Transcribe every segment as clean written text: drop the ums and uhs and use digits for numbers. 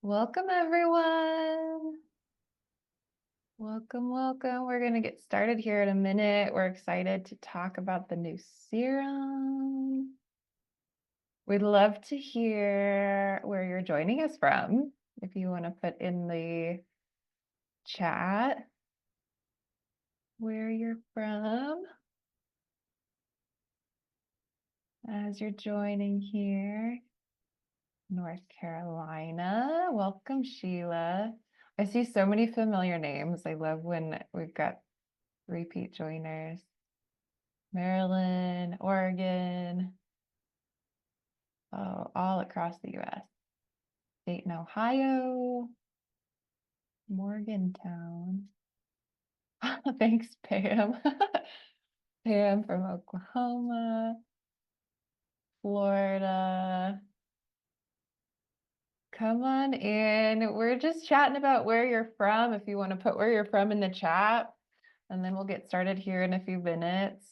Welcome, everyone. Welcome. We're going to get started here in a minute. We're excited to talk about the new serum. We'd love to hear where you're joining us from. If you want to put in the chat where you're from as you're joining here. North Carolina. Welcome, Sheila. I see so many familiar names. I love when we've got repeat joiners. Maryland, Oregon, all across the US. Dayton, Ohio, Morgantown. Thanks, Pam. Pam from Oklahoma, Florida. Come on in. We're just chatting about where you're from. If you want to put where you're from in the chat, and then we'll get started here in a few minutes.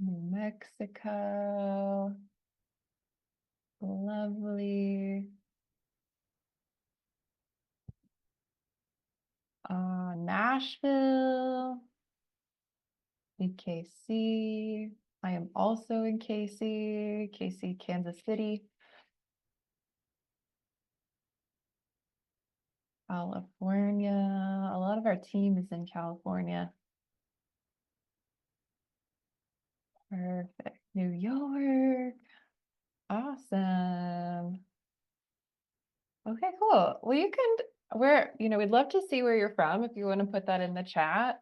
New Mexico. Lovely. Nashville, KC. I am also in KC, Kansas City, California. A lot of our team is in California. Perfect. New York. Awesome. Okay, cool. Well, we'd love to see where you're from if you want to put that in the chat.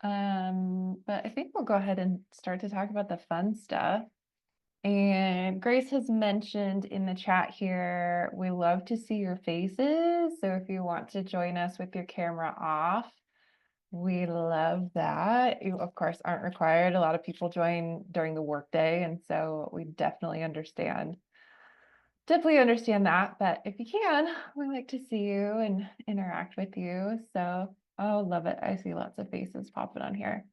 But I think we'll go ahead and start to talk about the fun stuff. And Grace has mentioned in the chat here, we love to see your faces. So if you want to join us with your camera off, we love that. You, of course, aren't required. A lot of people join during the workday, and so we definitely understand. Definitely understand that. But if you can, we like to see you and interact with you. So, oh, love it. I see lots of faces popping on here.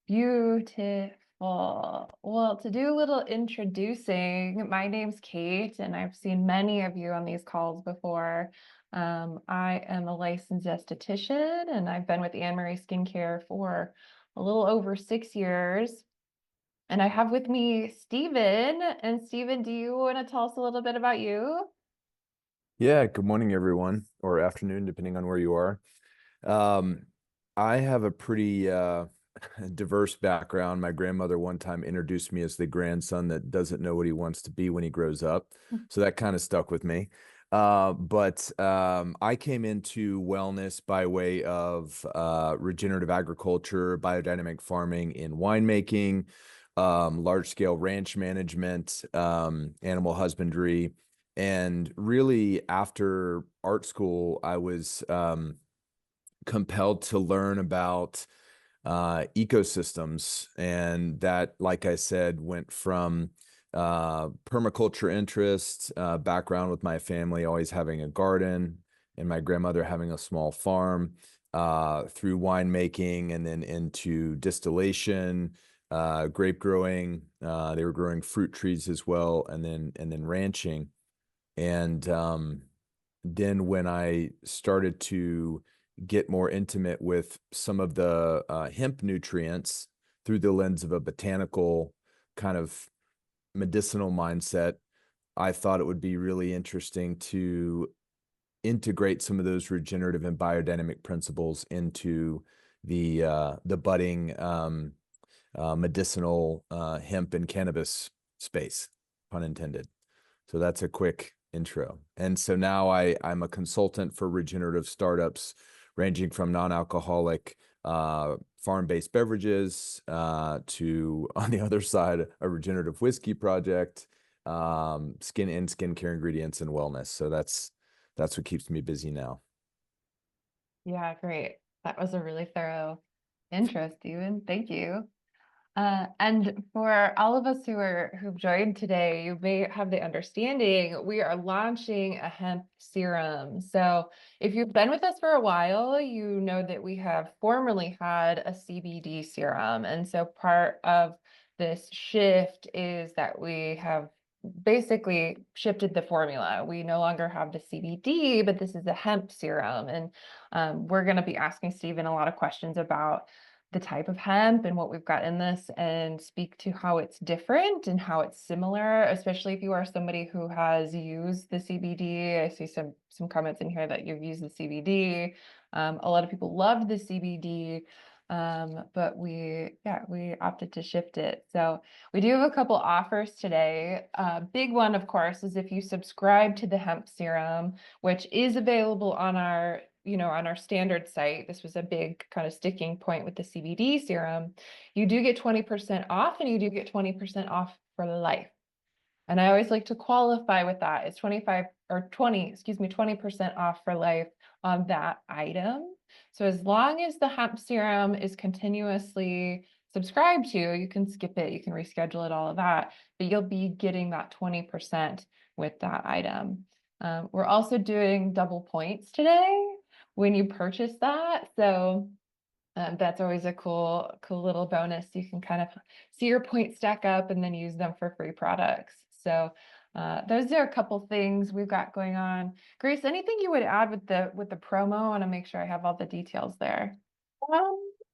Beautiful. Well, to do a little introducing, my name's Kate, and I've seen many of you on these calls before. I am a licensed esthetician, and I've been with Annmarie Skincare for a little over 6 years. And I have with me Stephen. And Stephen, do you want to tell us a little bit about you? Yeah, good morning, everyone, or afternoon, depending on where you are. Um, I have a pretty diverse background. My grandmother one time introduced me as the grandson that doesn't know what he wants to be when he grows up. So that kind of stuck with me. But I came into wellness by way of regenerative agriculture, biodynamic farming in winemaking, large-scale ranch management, animal husbandry. And really, after art school, I was compelled to learn about ecosystems. And that, like I said, went from permaculture interest, background with my family, always having a garden, and my grandmother having a small farm, through winemaking, and then into distillation, grape growing. They were growing fruit trees as well, and then ranching. And then when I started to get more intimate with some of the hemp nutrients through the lens of a botanical kind of medicinal mindset, I thought it would be really interesting to integrate some of those regenerative and biodynamic principles into the budding medicinal hemp and cannabis space, pun intended. So that's a quick intro. And so now I'm a consultant for regenerative startups ranging from non-alcoholic farm-based beverages to, on the other side, a regenerative whiskey project, skin and skincare ingredients, and wellness. So that's what keeps me busy now. Yeah, great. That was a really thorough intro, Stephen. Thank you. And for all of us who've joined today, you may have the understanding we are launching a hemp serum. So if you've been with us for a while, you know that we have formerly had a CBD serum. And so part of this shift is that we have basically shifted the formula. We no longer have the CBD, but this is a hemp serum. And we're going to be asking Stephen a lot of questions about the type of hemp and what we've got in this, and speak to how it's different and how it's similar, especially if you are somebody who has used the CBD. I see some comments in here that you've used the CBD. A lot of people loved the CBD, but we opted to shift it. So we do have a couple offers today. Big one, of course, is if you subscribe to the hemp serum, which is available on our on our standard site. This was a big kind of sticking point with the CBD serum. You do get 20% off, and you do get 20% off for life. And I always like to qualify with that. It's 25 or 20, excuse me, 20% off for life on that item. So as long as the hemp serum is continuously subscribed to, you can skip it, you can reschedule it, all of that, but you'll be getting that 20% with that item. We're also doing double points today when you purchase that. So that's always a cool little bonus. You can kind of see your points stack up and then use them for free products. So those are a couple things we've got going on. Grace, anything you would add with the promo? I want to make sure I have all the details there.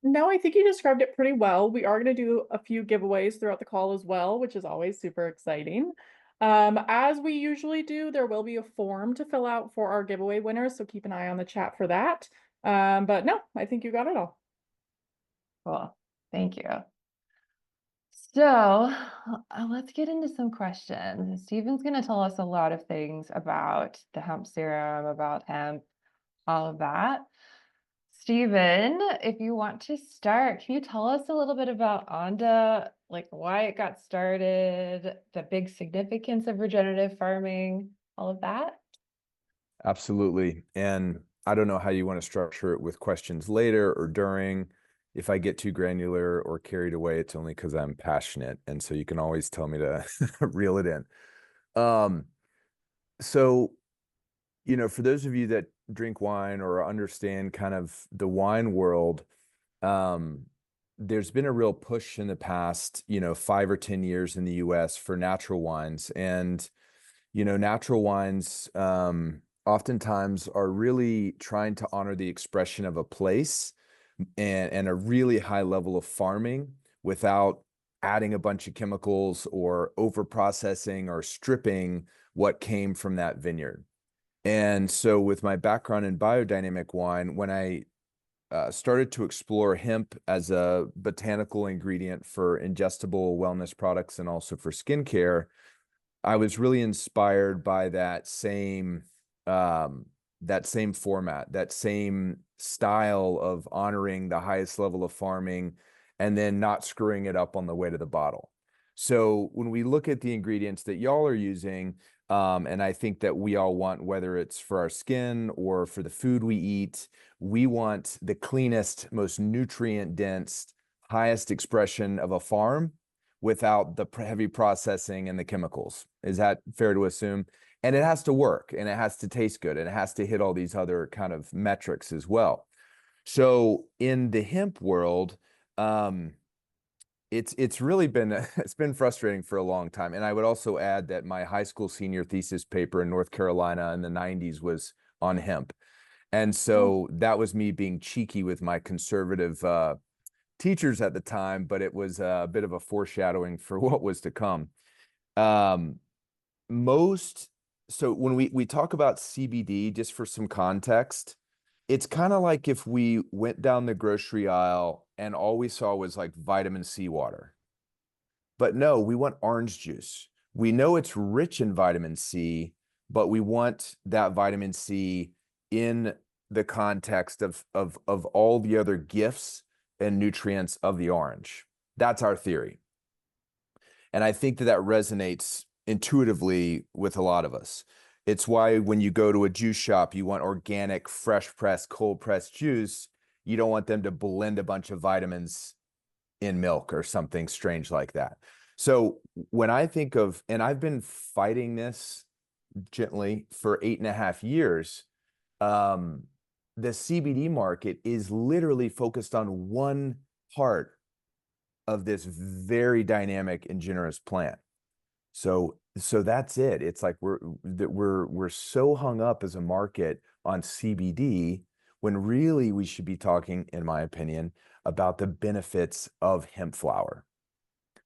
No, I think you described it pretty well. We are going to do a few giveaways throughout the call as well, which is always super exciting. As we usually do, there will be a form to fill out for our giveaway winners, so keep an eye on the chat for that. But no, I think you got it all. Cool. Thank you. So let's get into some questions. Stephen's going to tell us a lot of things about the hemp serum, about hemp, all of that. Stephen, if you want to start, can you tell us a little bit about Onda, like why it got started, the big significance of regenerative farming, all of that? Absolutely. And I don't know how you want to structure it with questions later or during. If I get too granular or carried away, it's only because I'm passionate. And so you can always tell me to reel it in. So, for those of you that drink wine or understand kind of the wine world, there's been a real push in the past, 5 or 10 years in the US for natural wines. And, natural wines oftentimes are really trying to honor the expression of a place and a really high level of farming without adding a bunch of chemicals or over processing or stripping what came from that vineyard. And so with my background in biodynamic wine, when I started to explore hemp as a botanical ingredient for ingestible wellness products and also for skincare, I was really inspired by that same format, that same style of honoring the highest level of farming and then not screwing it up on the way to the bottle. So when we look at the ingredients that y'all are using, and I think that we all want, whether it's for our skin or for the food we eat, we want the cleanest, most nutrient dense, highest expression of a farm without the heavy processing and the chemicals. Is that fair to assume? And it has to work, and it has to taste good, and it has to hit all these other kind of metrics as well. So in the hemp world, it's really been it's been frustrating for a long time. And I would also add that my high school senior thesis paper in North Carolina in the 90s was on hemp. And so that was me being cheeky with my conservative teachers at the time, but it was a bit of a foreshadowing for what was to come. So when we talk about CBD, just for some context, it's kind of like if we went down the grocery aisle and all we saw was like vitamin C water. But no, we want orange juice. We know it's rich in vitamin C, but we want that vitamin C in the context of all the other gifts and nutrients of the orange. That's our theory. And I think that resonates intuitively with a lot of us. It's why when you go to a juice shop, you want organic, fresh pressed, cold pressed juice. You don't want them to blend a bunch of vitamins in milk or something strange like that. So when I think of, and I've been fighting this gently for 8.5 years, the CBD market is literally focused on one part of this very dynamic and generous plant. So so that's it. It's like we're so hung up as a market on CBD when really we should be talking, in my opinion, about the benefits of hemp flower.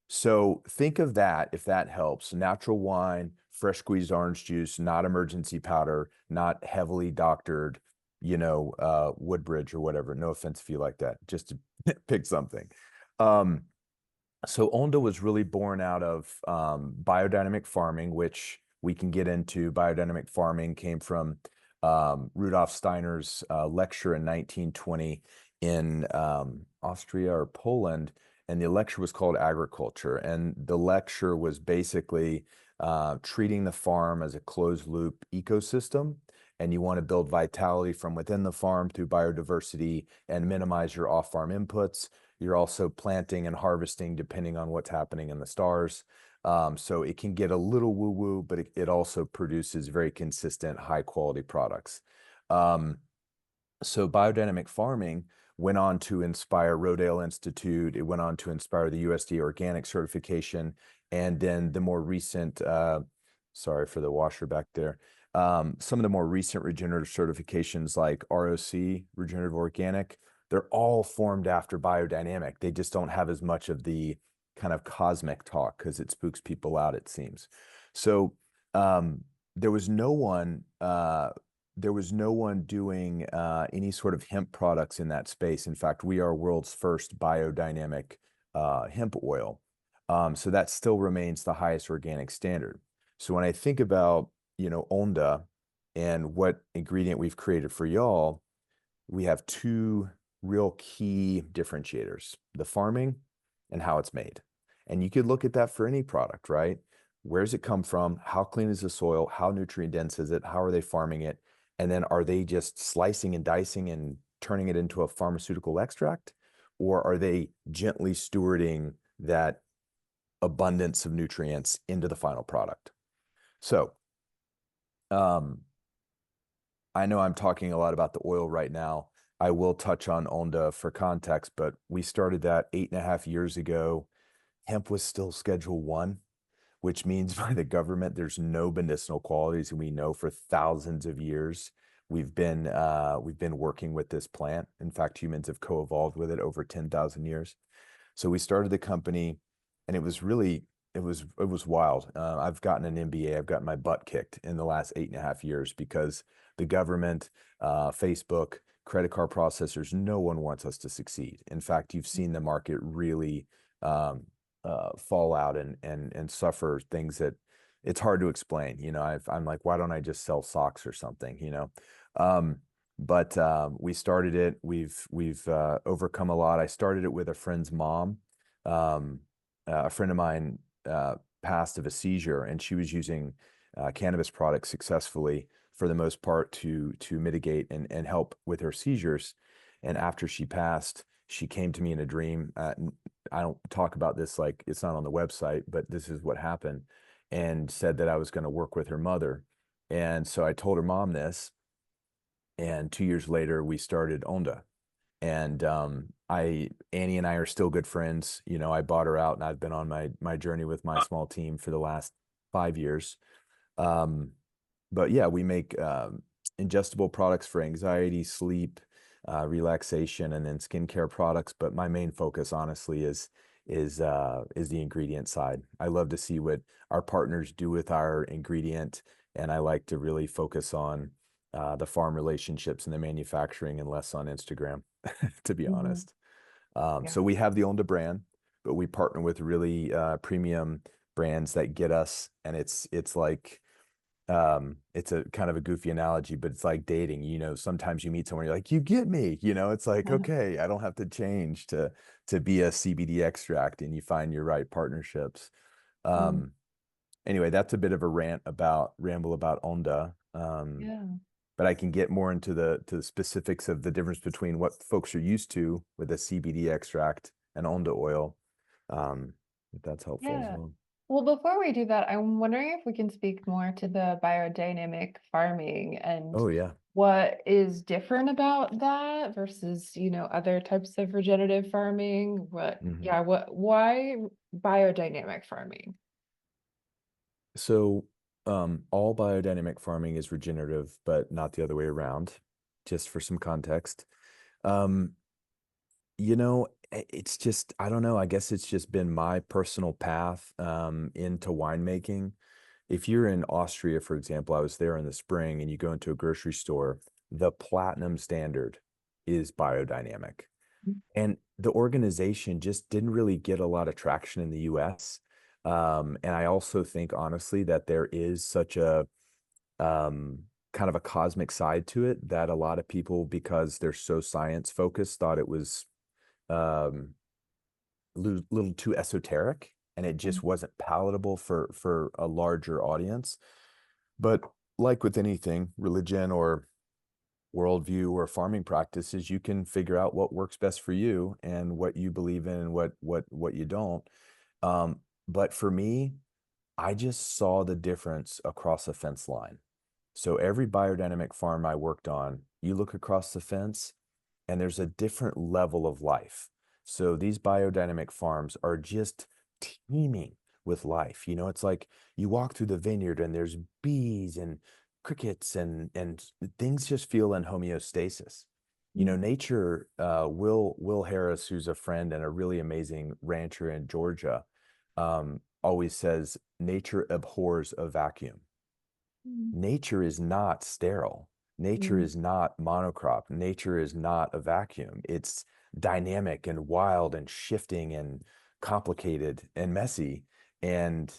So think of that, if that helps. Natural wine, fresh squeezed orange juice, not emergency powder, not heavily doctored, Woodbridge or whatever. No offense if you like that, just to pick something. Um, so Onda was really born out of biodynamic farming, which we can get into. Biodynamic farming came from Rudolf Steiner's lecture in 1920 in Austria or Poland, and the lecture was called Agriculture. And the lecture was basically treating the farm as a closed loop ecosystem. And you want to build vitality from within the farm through biodiversity and minimize your off-farm inputs. You're also planting and harvesting depending on what's happening in the stars. So it can get a little woo-woo, but it also produces very consistent, high-quality products. So biodynamic farming went on to inspire Rodale Institute. It went on to inspire the USDA organic certification. And then the more recent, sorry for the washer back there, some of the more recent regenerative certifications like ROC, regenerative organic, they're all formed after biodynamic. They just don't have as much of the kind of cosmic talk because it spooks people out, it seems. So there was no one doing any sort of hemp products in that space. In fact, we are world's first biodynamic hemp oil. So that still remains the highest organic standard. So when I think about, Onda and what ingredient we've created for y'all, we have two real key differentiators, the farming and how it's made. And you could look at that for any product, right? Where's it come from? How clean is the soil? How nutrient dense is it? How are they farming it? And then are they just slicing and dicing and turning it into a pharmaceutical extract? Or are they gently stewarding that abundance of nutrients into the final product? So, I know I'm talking a lot about the oil right now. I will touch on Onda for context, but we started that 8.5 years ago. Hemp was still Schedule 1, which means by the government, there's no medicinal qualities. And we know for thousands of years, we've been working with this plant. In fact, humans have co-evolved with it over 10,000 years. So we started the company, and it was wild. I've gotten an MBA. I've gotten my butt kicked in the last 8.5 years because the government, Facebook, credit card processors, no one wants us to succeed. In fact, you've seen the market really fall out and suffer things that it's hard to explain. I'm like, why don't I just sell socks or something? But we started it. We've overcome a lot. I started it with a friend's mom. A friend of mine passed of a seizure, and she was using cannabis products successfully for the most part to mitigate and help with her seizures. And after she passed, she came to me in a dream. I don't talk about this, like it's not on the website, but this is what happened, and said that I was going to work with her mother. And so I told her mom this, and 2 years later we started Onda. And Annie and I are still good friends. I bought her out, and I've been on my journey with my small team for the last 5 years. But yeah, we make ingestible products for anxiety, sleep, relaxation, and then skincare products. But my main focus, honestly, is the ingredient side. I love to see what our partners do with our ingredient, and I like to really focus on the farm relationships and the manufacturing and less on Instagram, to be Mhm. honest. Yeah. So we have the Onda brand, but we partner with really premium brands that get us, and it's like it's a kind of a goofy analogy, but it's like dating. Sometimes you meet someone, you're like, you get me. It's like, okay, I don't have to change to be a CBD extract, and you find your right partnerships. Mm, Anyway, that's a bit of a ramble about Onda. yeah. But I can get more into the specifics of the difference between what folks are used to with a CBD extract and Onda oil. If that's helpful as Yeah. well. Well, before we do that, I'm wondering if we can speak more to the biodynamic farming and Oh yeah. what is different about that versus, other types of regenerative farming. Mhm. Why biodynamic farming? So, all biodynamic farming is regenerative, but not the other way around, just for some context. Um, it's just, I don't know, I guess it's just been my personal path into winemaking. If you're in Austria, for example, I was there in the spring and you go into a grocery store, the platinum standard is biodynamic. And the organization just didn't really get a lot of traction in the US. And I also think, honestly, that there is such a kind of a cosmic side to it that a lot of people, because they're so science focused, thought it was um, little too esoteric and it just wasn't palatable for a larger audience. But like with anything, religion or worldview or farming practices, you can figure out what works best for you and what you believe in and what you don't. Um, but for me, I just saw the difference across a fence line. So every biodynamic farm I worked on, you look across the fence and there's a different level of life. So these biodynamic farms are just teeming with life. It's like you walk through the vineyard and there's bees and crickets and things just feel in homeostasis. Nature, Will Harris, who's a friend and a really amazing rancher in Georgia, always says nature abhors a vacuum. Mm. Nature is not sterile. Nature Mm. is not monocrop. Nature is not a vacuum. It's dynamic and wild and shifting and complicated and messy. And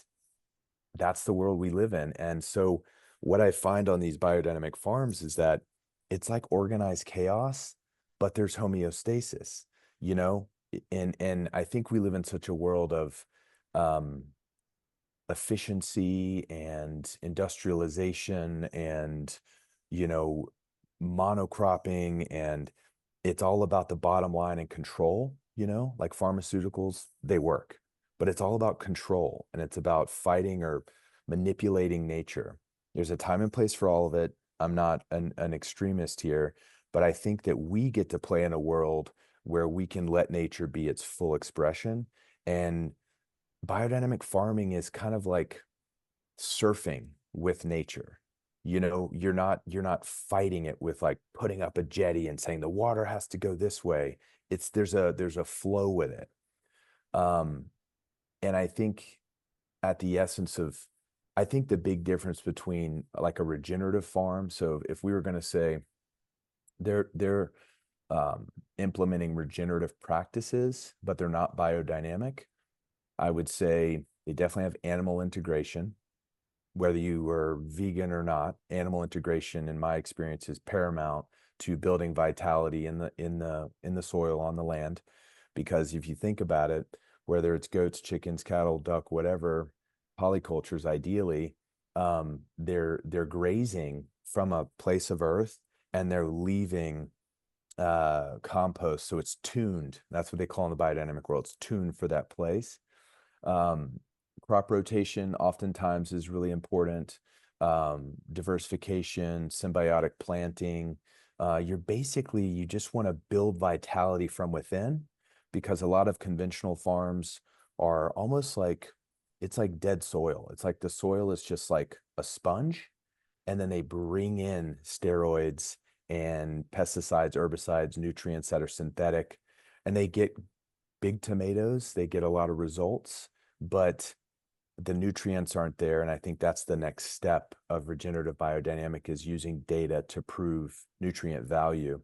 that's the world we live in. And so what I find on these biodynamic farms is that it's like organized chaos, but there's homeostasis, you know? And I think we live in such a world of um efficiency and industrialization and you know monocropping, and it's all about the bottom line and control. Like pharmaceuticals, they work, but it's all about control and it's about fighting or manipulating nature. There's a time and place for all of it. I'm not an extremist here, but I think that we get to play in a world where we can let nature be its full expression. And biodynamic farming is kind of like surfing with nature. You're not fighting it with like putting up a jetty and saying the water has to go this way. It's there's a flow with it. Um, and I think at the essence of I think the big difference between like a regenerative farm, so if we were going to say they're implementing regenerative practices, but they're not biodynamic, I would say they definitely have animal integration. Whether you were vegan or not, animal integration, in my experience, is paramount to building vitality in the soil on the land. Because if you think about it, whether it's goats, chickens, cattle, duck, whatever, polycultures ideally, they're grazing from a place of earth and they're leaving compost. So it's tuned. That's what they call in the biodynamic world. It's tuned for that place. Um, Crop rotation oftentimes is really important. Diversification, symbiotic planting. You just want to build vitality from within, because a lot of conventional farms are almost like it's like dead soil. It's like the soil is just like a sponge, and then they bring in steroids and pesticides, herbicides, nutrients that are synthetic, and they get big tomatoes. They get a lot of results, but the nutrients aren't there. And I think that's the next step of regenerative biodynamic, is using data to prove nutrient value.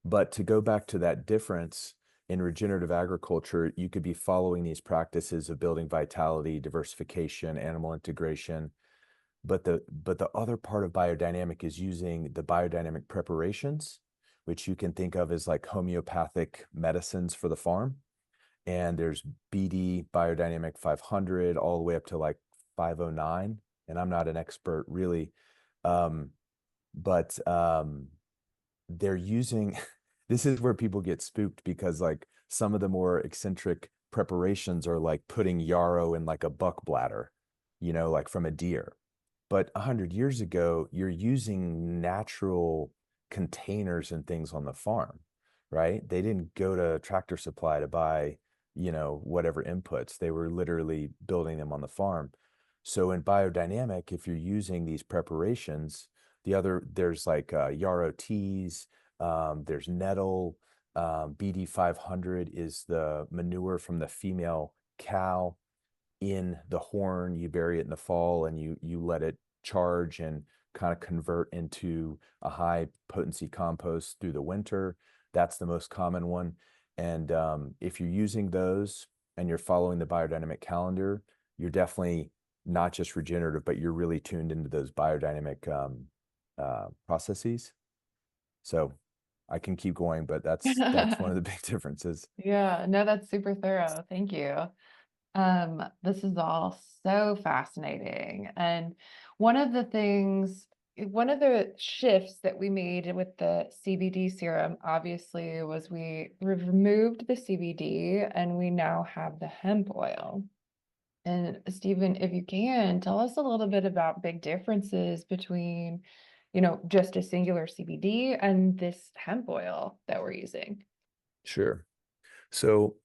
But to go back to that difference, in regenerative agriculture, you could be following these practices of building vitality, diversification, animal integration. But the other part of biodynamic is using the biodynamic preparations, which you can think of as like homeopathic medicines for the farm. And there's BD Biodynamic 500 all the way up to like 509. And I'm not an expert really. Um, but they're using, this is where people get spooked, because like some of the more eccentric preparations are like putting yarrow in like a buck bladder, like from a deer. But 100 years ago, you're using natural containers and things on the farm, right? They didn't go to Tractor Supply to buy, whatever inputs. They were literally building them on the farm. So in biodynamic, if you're using these preparations, there's like yarrow teas, there's nettle, BD 500 is the manure from the female cow in the horn. You bury it in the fall and you let it charge and kind of convert into a high potency compost through the winter. That's the most common one. And if you're using those and you're following the biodynamic calendar, you're definitely not just regenerative, but you're really tuned into those biodynamic processes. So I can keep going, but that's one of the big differences. Yeah, no, that's super thorough. Thank you. This is all so fascinating. And one of the things, one of the shifts that we made with the CBD serum, obviously, was we removed the CBD and we now have the hemp oil. And Stephen, if you can, tell us a little bit about big differences between, just a singular CBD and this hemp oil that we're using. Sure. So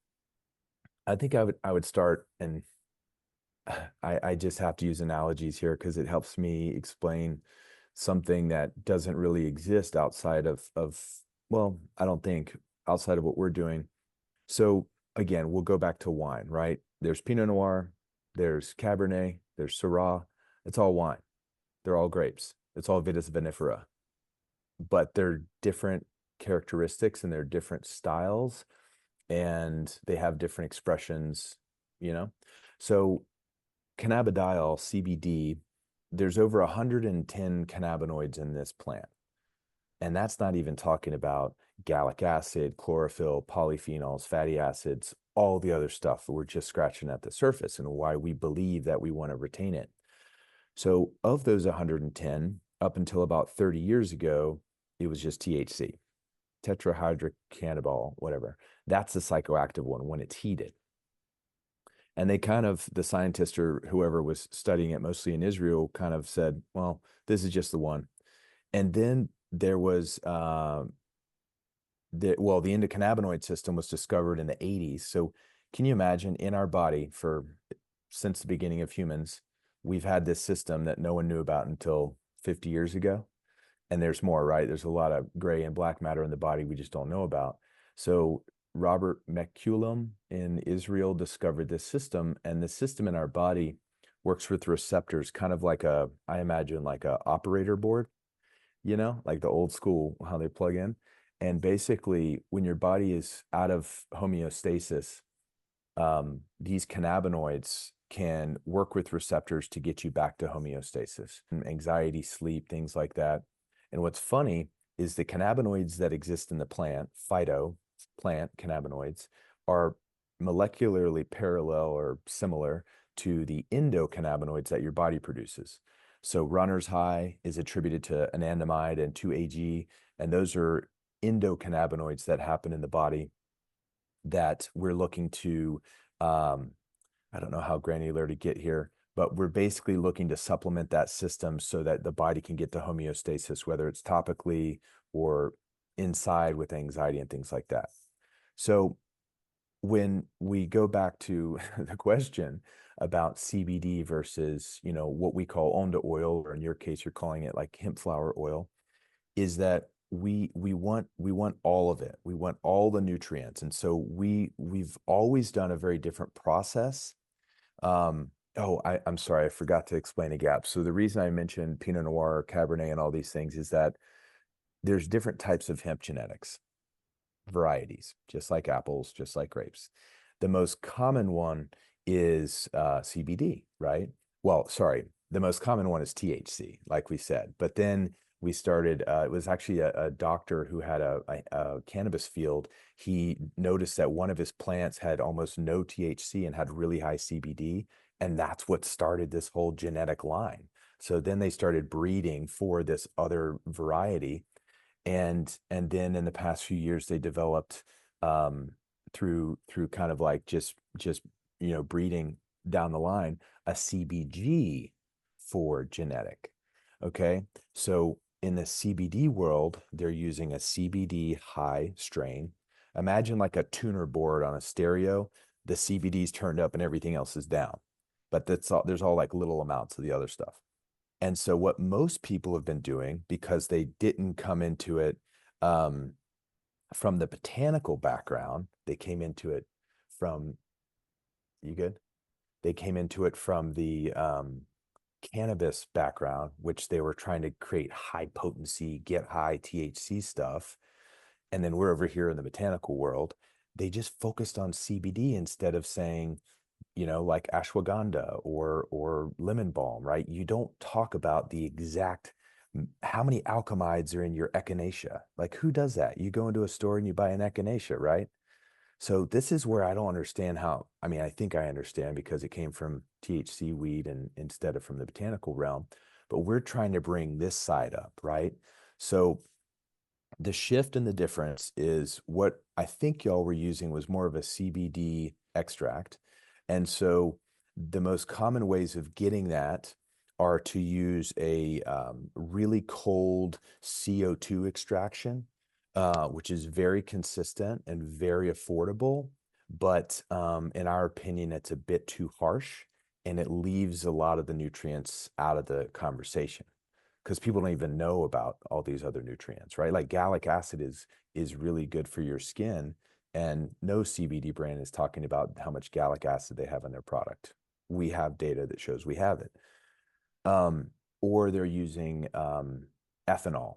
I think I would start, and I just have to use analogies here because it helps me explain something that doesn't really exist outside of well, I don't think outside of what we're doing. So again, we'll go back to wine, right? There's Pinot Noir, there's Cabernet, there's Syrah. It's all wine. They're all grapes. It's all Vitis vinifera, but they're different characteristics and they're different styles and they have different expressions, you know? So cannabidiol, CBD, there's over 110 cannabinoids in this plant. And that's not even talking about gallic acid, chlorophyll, polyphenols, fatty acids, all the other stuff. We're just scratching at the surface and why we believe that we want to retain it. So of those 110, up until about 30 years ago, it was just THC, tetrahydrocannabinol, whatever. That's the psychoactive one when it's heated. And the scientist or whoever was studying it, mostly in Israel, kind of said, well, this is just the one. And then there was, the endocannabinoid system was discovered in the 80s. So can you imagine in our body since the beginning of humans, we've had this system that no one knew about until 50 years ago. And there's more, right? There's a lot of gray and black matter in the body we just don't know about. So Robert McCullum in Israel discovered this system, and the system in our body works with receptors, kind of like I imagine like a operator board, like the old school, how they plug in. And basically, when your body is out of homeostasis, these cannabinoids can work with receptors to get you back to homeostasis, anxiety, sleep, things like that. And what's funny is the cannabinoids that exist in the plant, plant cannabinoids, are molecularly parallel or similar to the endocannabinoids that your body produces. So runner's high is attributed to anandamide and 2-AG, and those are endocannabinoids that happen in the body that we're looking to, I don't know how granular to get here, but we're basically looking to supplement that system so that the body can get to homeostasis, whether it's topically or inside with anxiety and things like that. So when we go back to the question about CBD versus, what we call Onda oil, or in your case, you're calling it like hemp flower oil, is that we want all of it. We want all the nutrients. And so we've always done a very different process. I'm sorry, I forgot to explain a gap. So the reason I mentioned Pinot Noir, Cabernet, and all these things is that there's different types of hemp genetics, varieties, just like apples, just like grapes. The most common one is CBD, right? Well, sorry, the most common one is THC, like we said. But then we started, it was actually a doctor who had a cannabis field. He noticed that one of his plants had almost no THC and had really high CBD. And that's what started this whole genetic line. So then they started breeding for this other variety. And then in the past few years, they developed through kind of like just breeding down the line a CBG for genetic. Okay, so in the CBD world, they're using a CBD high strain. Imagine like a tuner board on a stereo. The CBD's turned up and everything else is down. but there's all like little amounts of the other stuff. And so what most people have been doing, because they didn't come into it from the botanical background, they came into it from, you good? They came into it from the cannabis background, which they were trying to create high potency, get high THC stuff. And then we're over here in the botanical world. They just focused on CBD instead of saying, like ashwagandha or lemon balm, right? You don't talk about the exact how many alchemides are in your echinacea. Like, who does that? You go into a store and you buy an echinacea, right? So this is where I don't understand how, I mean, I think I understand because it came from THC weed and instead of from the botanical realm, but we're trying to bring this side up, right? So the shift and the difference is what I think y'all were using was more of a CBD extract. And so the most common ways of getting that are to use a really cold CO2 extraction, which is very consistent and very affordable. But in our opinion, it's a bit too harsh and it leaves a lot of the nutrients out of the conversation because people don't even know about all these other nutrients, right? Like gallic acid is really good for your skin, and no CBD brand is talking about how much gallic acid they have in their product. We have data that shows we have it. Or they're using ethanol,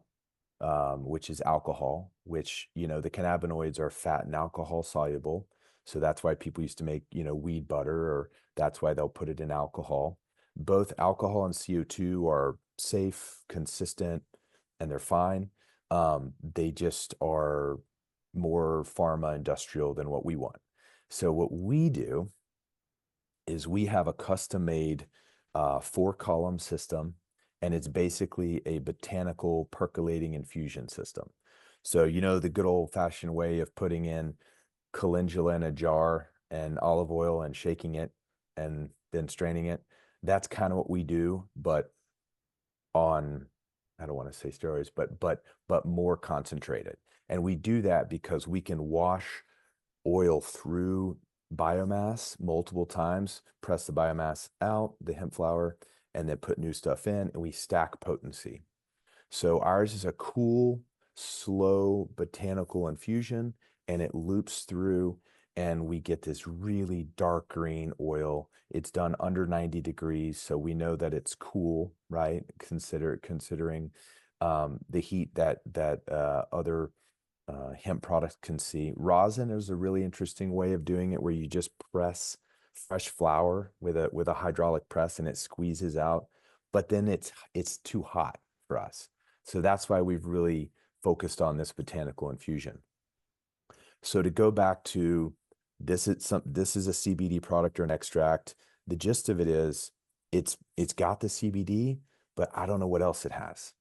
which is alcohol, which, the cannabinoids are fat and alcohol soluble. So that's why people used to make, weed butter, or that's why they'll put it in alcohol. Both alcohol and CO2 are safe, consistent, and they're fine. They just are more pharma industrial than what we want. So what we do is we have a custom made 4-column system, and it's basically a botanical percolating infusion system. So, the good old fashioned way of putting in calendula in a jar and olive oil and shaking it and then straining it. That's kind of what we do, but on, I don't want to say steroids, but more concentrated. And we do that because we can wash oil through biomass multiple times, press the biomass out, the hemp flower, and then put new stuff in, and we stack potency. So ours is a cool, slow botanical infusion, and it loops through, and we get this really dark green oil. It's done under 90 degrees, so we know that it's cool, right? Considering the heat that other hemp products can see. Rosin is a really interesting way of doing it, where you just press fresh flower with a hydraulic press and it squeezes out, but then it's too hot for us. So that's why we've really focused on this botanical infusion. So to go back to this is a CBD product or an extract. The gist of it is it's got the CBD, but I don't know what else it has.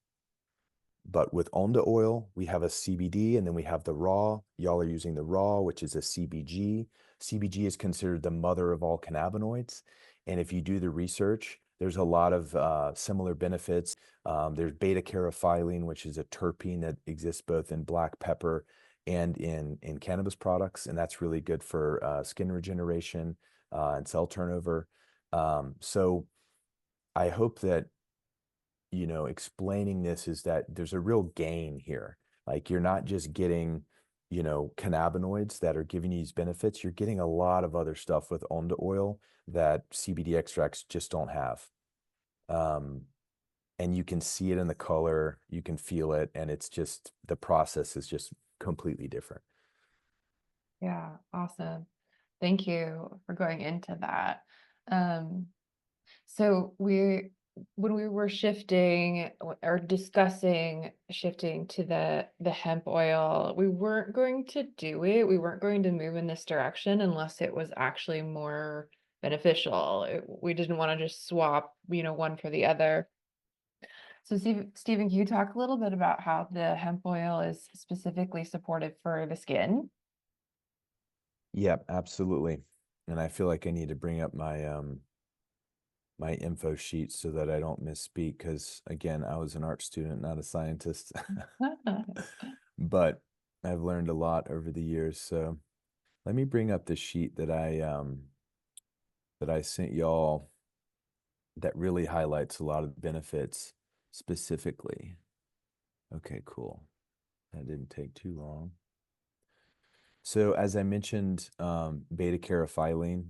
But with Onda oil, we have a CBD, and then we have the raw. Y'all are using the raw, which is a CBG. CBG is considered the mother of all cannabinoids. And if you do the research, there's a lot of similar benefits. There's beta caryophyllene, which is a terpene that exists both in black pepper and in cannabis products. And that's really good for skin regeneration and cell turnover. So I hope that explaining this is that there's a real gain here. Like, you're not just getting, cannabinoids that are giving you these benefits. You're getting a lot of other stuff with Onda oil that CBD extracts just don't have. And you can see it in the color, you can feel it, and it's just, the process is just completely different. Yeah, awesome. Thank you for going into that. Um, so when we were shifting or discussing shifting to the hemp oil, we weren't going to do it. We weren't going to move in this direction unless it was actually more beneficial. We didn't want to just swap, one for the other. So Stephen, can you talk a little bit about how the hemp oil is specifically supportive for the skin? Yep, absolutely. And I feel like I need to bring up my info sheet so that I don't misspeak, because again, I was an art student, not a scientist. But I've learned a lot over the years. So let me bring up the sheet that I sent y'all that really highlights a lot of the benefits specifically. Okay, cool. That didn't take too long. So as I mentioned, beta-caryophyllene.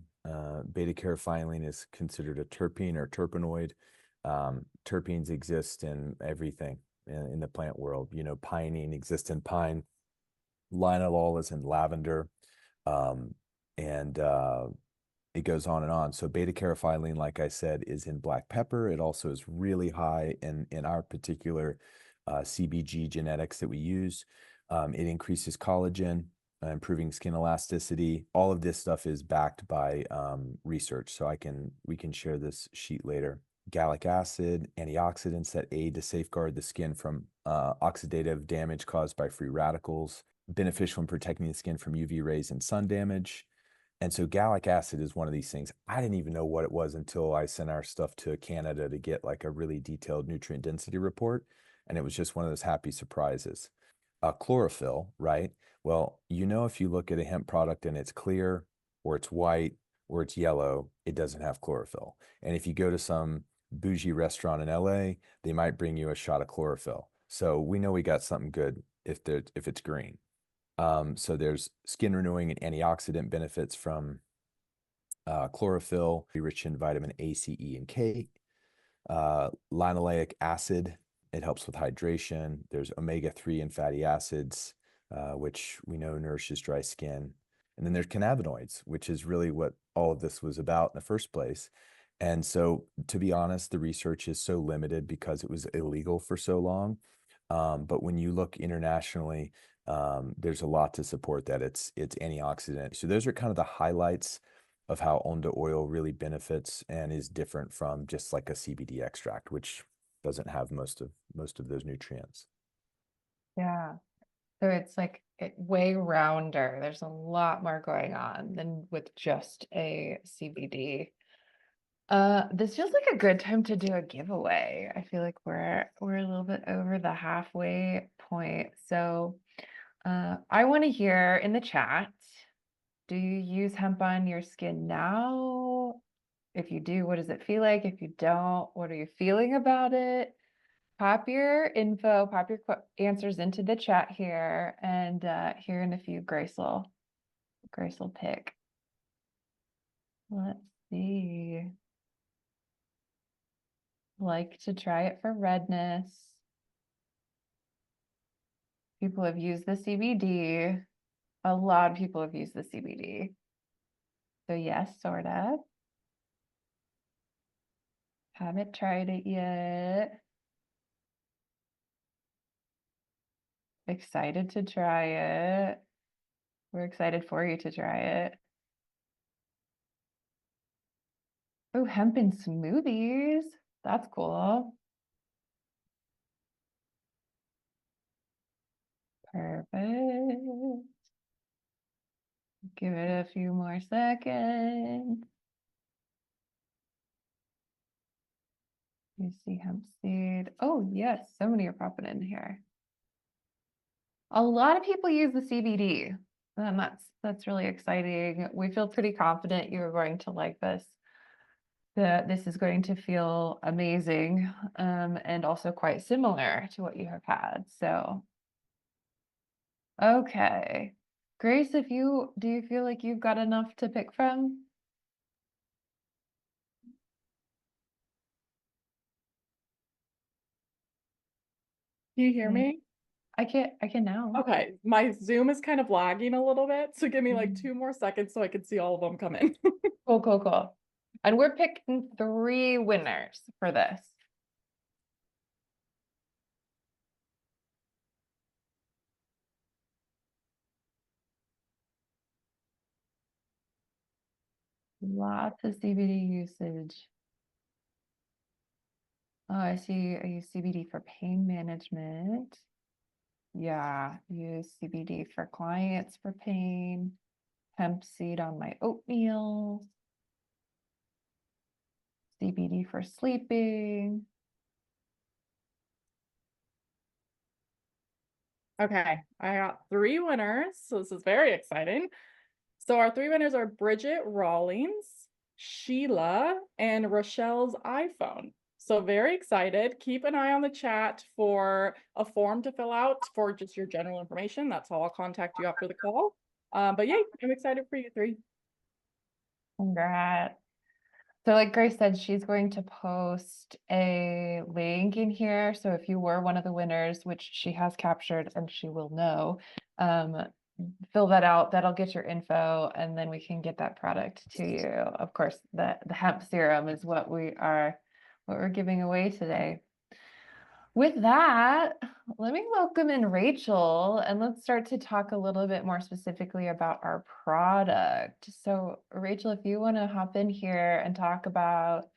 Beta-caryophyllene is considered a terpene or terpenoid. Terpenes exist in everything in the plant world. You know, pinene exists in pine. Linalool is in lavender. And it goes on and on. So beta-caryophyllene, like I said, is in black pepper. It also is really high in our particular CBG genetics that we use. It increases collagen, improving skin elasticity. All of this stuff is backed by research. So we can share this sheet later. Gallic acid, antioxidants that aid to safeguard the skin from oxidative damage caused by free radicals, beneficial in protecting the skin from UV rays and sun damage. And so gallic acid is one of these things. I didn't even know what it was until I sent our stuff to Canada to get like a really detailed nutrient density report. And it was just one of those happy surprises. Chlorophyll, right? Well, you know, if you look at a hemp product and it's clear or it's white or it's yellow, it doesn't have chlorophyll. And if you go to some bougie restaurant in LA, they might bring you a shot of chlorophyll. So we know we got something good if it's green. So there's skin renewing and antioxidant benefits from chlorophyll, rich in vitamin A, C, E, and K. Linoleic acid, it helps with hydration. There's omega-3 and fatty acids, which we know nourishes dry skin. And then there's cannabinoids, which is really what all of this was about in the first place. And so, to be honest, the research is so limited because it was illegal for so long. But when you look internationally, there's a lot to support that it's antioxidant. So those are kind of the highlights of how Onda oil really benefits and is different from just like a CBD extract, which doesn't have most of those nutrients. Yeah. So it's like way rounder. There's a lot more going on than with just a CBD. This feels like a good time to do a giveaway. I feel like we're a little bit over the halfway point. So I want to hear in the chat, do you use hemp on your skin now? If you do, what does it feel like? If you don't, what are you feeling about it? Pop your info, pop your answers into the chat here, and here in a few, Grace will pick. Let's see. Like to try it for redness. People have used the CBD. A lot of people have used the CBD. So yes, sort of. Haven't tried it yet. Excited to try it. We're excited for you to try it. Oh, hemp and smoothies. That's cool. Perfect. Give it a few more seconds. You see hemp seed. Oh, yes, so many are popping in here. A lot of people use the CBD, and that's really exciting. We feel pretty confident you're going to like this. This is going to feel amazing, and also quite similar to what you have had. So, okay. Grace, do you feel like you've got enough to pick from? Do you hear me? I can now. Okay, my Zoom is kind of lagging a little bit, so give me like 2 more seconds so I can see all of them come in. Cool, cool, cool. And we're picking 3 winners for this. Lots of CBD usage. Oh, I see. I use CBD for pain management. Yeah, use CBD for clients for pain. Hemp seed on my oatmeal. CBD for sleeping. Okay, I got 3 winners, so this is very exciting. So our 3 winners are Bridget Rawlings. Sheila and Rochelle's iPhone. So very excited. Keep an eye on the chat for a form to fill out for just your general information. That's how I'll contact you after the call. But yay, I'm excited for you three. Congrats. So like Grace said, she's going to post a link in here. So if you were one of the winners, which she has captured and she will know, fill that out. That'll get your info and then we can get that product to you. Of course, the hemp serum is what we're giving away today. With that, let me welcome in Rachel and let's start to talk a little bit more specifically about our product. So Rachel, if you want to hop in here and talk about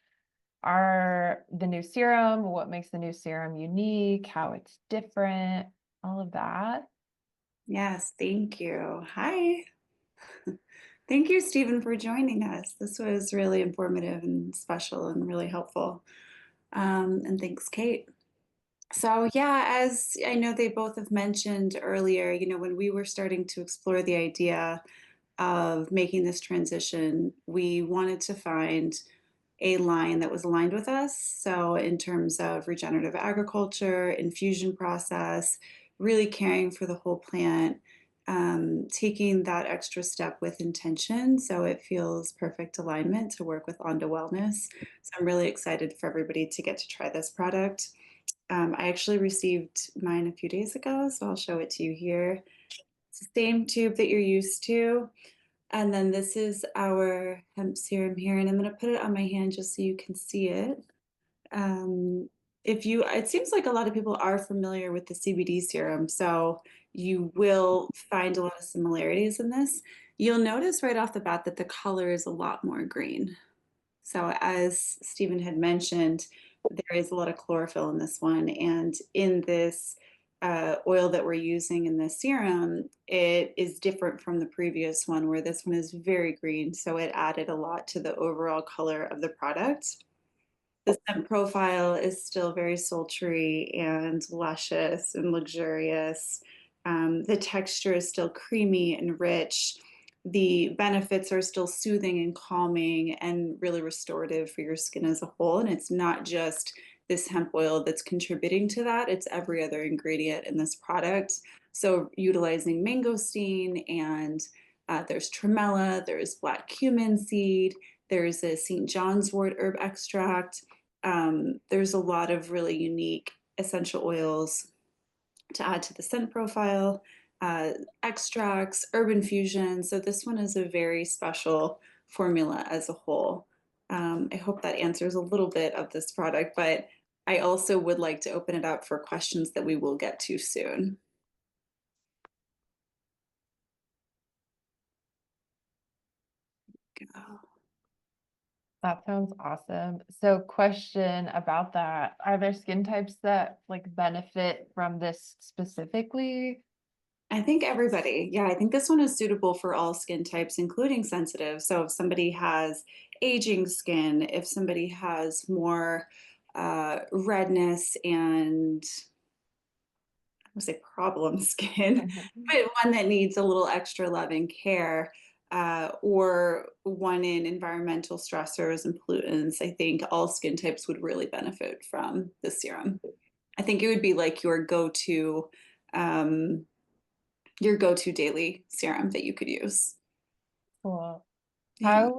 the new serum, what makes the new serum unique, how it's different, all of that. Yes, thank you. Hi. Thank you, Stephen, for joining us. This was really informative and special and really helpful. And thanks, Kate. So, yeah, as I know they both have mentioned earlier, when we were starting to explore the idea of making this transition, we wanted to find a line that was aligned with us. So, in terms of regenerative agriculture, infusion process, really caring for the whole plant, taking that extra step with intention. So, it feels perfect alignment to work with Onda Wellness. So, I'm really excited for everybody to get to try this product. I actually received mine a few days ago, so I'll show it to you here. It's the same tube that you're used to. And then this is our hemp serum here, and I'm going to put it on my hand just so you can see it. It seems like a lot of people are familiar with the CBD serum, so you will find a lot of similarities in this. You'll notice right off the bat that the color is a lot more green. So as Stephen had mentioned, there is a lot of chlorophyll in this one, and in this oil that we're using in the serum, it is different from the previous one where this one is very green. So it added a lot to the overall color of the product. The scent profile is still very sultry and luscious and luxurious. The texture is still creamy and rich. The benefits are still soothing and calming and really restorative for your skin as a whole. And it's not just this hemp oil that's contributing to that, it's every other ingredient in this product. So, utilizing mangosteen and there's tremella, there's black cumin seed, there's a St. John's wort herb extract. There's a lot of really unique essential oils to add to the scent profile, extracts, herb infusion. So this one is a very special formula as a whole. I hope that answers a little bit of this product, but I also would like to open it up for questions that we will get to soon. Go. That sounds awesome. So question about that. Are there skin types that like benefit from this specifically? I think everybody, yeah, I think this one is suitable for all skin types, including sensitive. So if somebody has aging skin, if somebody has more redness and I would say problem skin, but one that needs a little extra love and care, or one in environmental stressors and pollutants, I think all skin types would really benefit from the serum. I think it would be like um, your go-to daily serum that you could use. Cool. Yeah,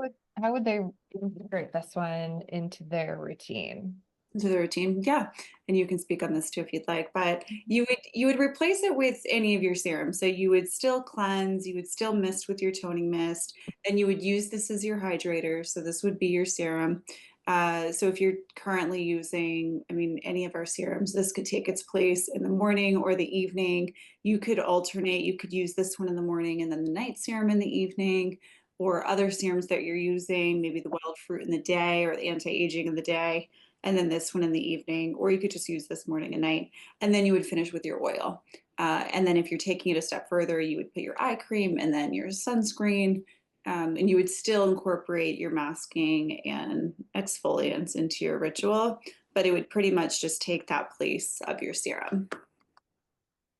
How would they integrate this one into their routine? into the routine. Yeah, and you can speak on this too if you'd like. But you would replace it with any of your serums. So you would still cleanse, you would still mist with your toning mist, and you would use this as your hydrator. So this would be your serum. So if you're currently using, I mean, any of our serums, this could take its place in the morning or the evening. You could alternate. You could use this one in the morning and then the night serum in the evening, or other serums that you're using, maybe the wild fruit in the day or the anti-aging in the day, and then this one in the evening, or you could just use this morning and night, and then you would finish with your oil. And then if you're taking it a step further, you would put your eye cream and then your sunscreen, and you would still incorporate your masking and exfoliants into your ritual, but it would pretty much just take that place of your serum.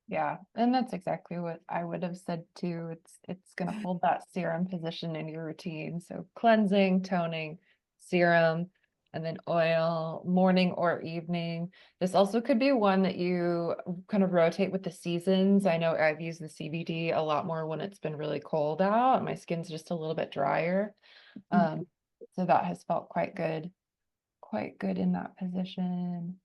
Yeah, and that's exactly what I would have said too. It's going to hold that serum position in your routine. So cleansing, toning, serum, and then oil, morning or evening. This also could be one that you kind of rotate with the seasons. I know I've used the CBD a lot more when it's been really cold out and my skin's just a little bit drier. Um, so that has felt quite good in that position.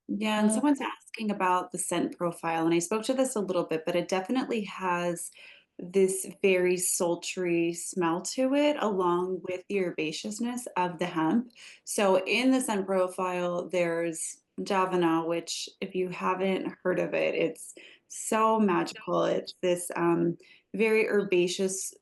Yeah, and Uh, someone's asking about the scent profile, and I spoke to this a little bit, but it definitely has this very sultry smell to it, along with the herbaceousness of the hemp. So in the scent profile, there's Javana, which if you haven't heard of it, it's so magical. It's this very herbaceous